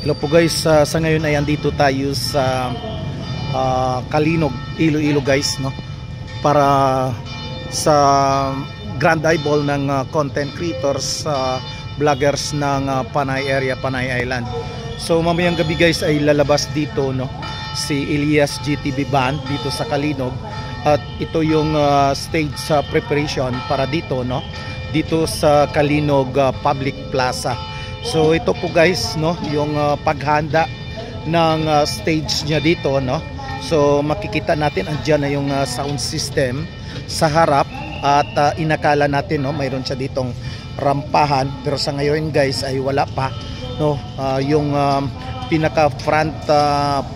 Hello po guys, sa ngayon ay andito tayo sa Kalinog, Iloilo guys, no? Para sa grand eyeball ng content creators, vloggers ng Panay area, Panay Island. So mamayang gabi guys ay lalabas dito, no, si Elias GTV Band dito sa Kalinog, at ito yung stage preparation para dito, no, dito sa Kalinog Public Plaza. So ito po guys, no, yung paghanda ng stage niya dito, no. So makikita natin andyan na yung sound system sa harap, at inakala natin, no, mayroon siya ditong rampahan, pero sa ngayon guys ay wala pa, no. Yung pinaka front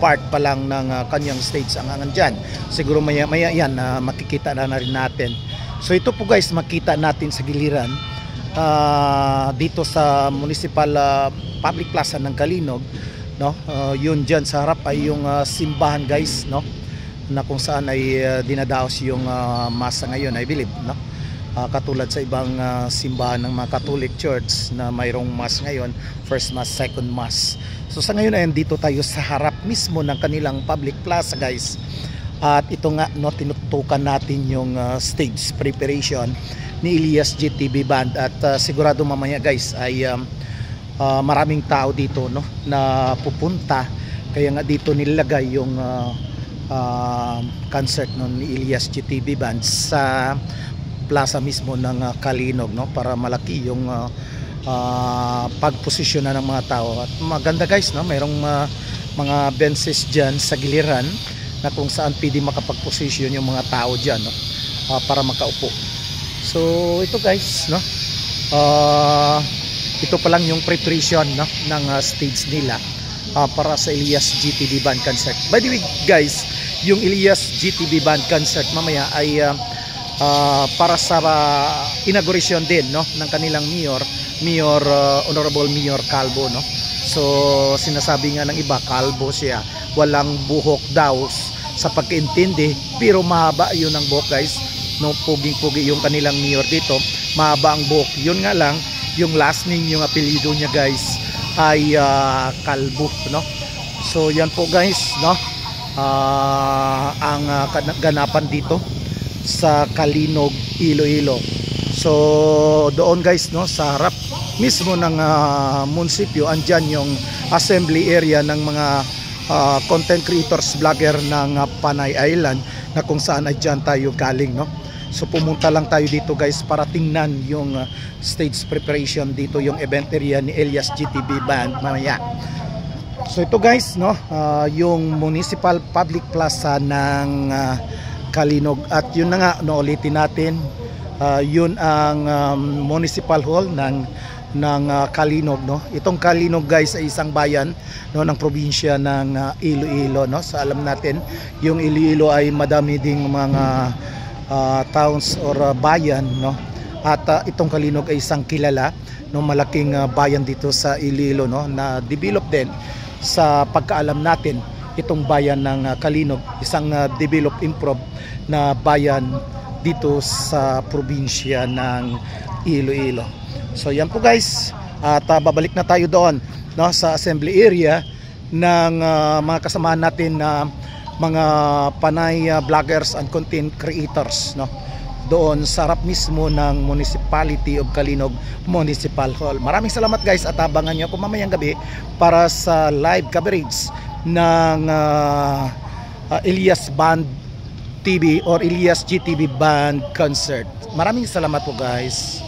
part pa lang ng kanyang stage ang andyan. Siguro maya maya yan makikita na rin natin. So ito po guys, makita natin sa giliran dito sa Municipal Public Plaza ng Kalinog, no. Yun dyan sa harap ay yung simbahan guys, no, na kung saan ay dinadaos yung masa ngayon, I believe, no. Katulad sa ibang simbahan ng mga Catholic Church na mayroong mass ngayon, first mass, second mass. So sa ngayon ay dito tayo sa harap mismo ng kanilang public plaza guys. At ito nga, no, tinutukan natin yung stage preparation ni Elias GTV Band, at sigurado mamaya guys ay maraming tao dito, no, na pupunta, kaya nga dito nilagay yung concert ni Elias GTV Band sa plaza mismo ng Kalinog, no, para malaki yung pagposisyon ng mga tao. At maganda guys, no, mayroong mga benches dyan sa giliran na kung saan pwede makapag-position yung mga tao dyan, no, para makaupo. So ito guys, no, ito pa lang yung preparation, no, ng stage nila para sa Elias GTV Band concert. By the way guys, yung Elias GTV Band concert mamaya ay para sa inauguration din, no, ng kanilang Mayor Honorable Mayor Calvo, no. So sinasabi nga ng iba, kalbo siya, walang buhok daw sa pagkaintindi, pero mahaba yun ang buhok guys, no. Puging-pugi yung kanilang mayor dito, mahaba ang buhok. Yun nga lang, yung last name, yung apelyido niya guys ay Calvo, no. So yan po guys, no, ang ganapan dito sa Kalinog, Iloilo. So doon guys, no, sa harap mismo ng munisipyo, andyan yung assembly area ng mga content creators, vlogger ng Panay Island, na kung saan ay dyan tayo galing, no. So pumunta lang tayo dito guys para tingnan yung stage preparation dito, yung event area ni Elias GTV Band mamaya. So ito guys, no, yung Municipal Public Plaza ng Kalinog, at yun na nga, no, ulitin natin, yun ang Municipal Hall ng Kalinog, no. Itong Kalinog guys ay isang bayan, no, ng probinsya ng Iloilo, no. So alam natin yung Iloilo ay madami ding mga towns or bayan, no. At itong Kalinog ay isang kilala, no, malaking bayan dito sa Iloilo, no, na develop din sa pagkaalam natin. Itong bayan ng Kalinog, isang develop, improve na bayan dito sa probinsya ng Iloilo. So yan po guys, at babalik na tayo doon, no, sa assembly area ng mga kasamahan natin na mga Panay vloggers and content creators, no, doon sa harap mismo ng Municipality of Kalinog Municipal Hall. Maraming salamat guys, at abangan nyo ako mamayang gabi para sa live coverage ng Elias Band TV or Elias GTV Band concert. Maraming salamat po guys.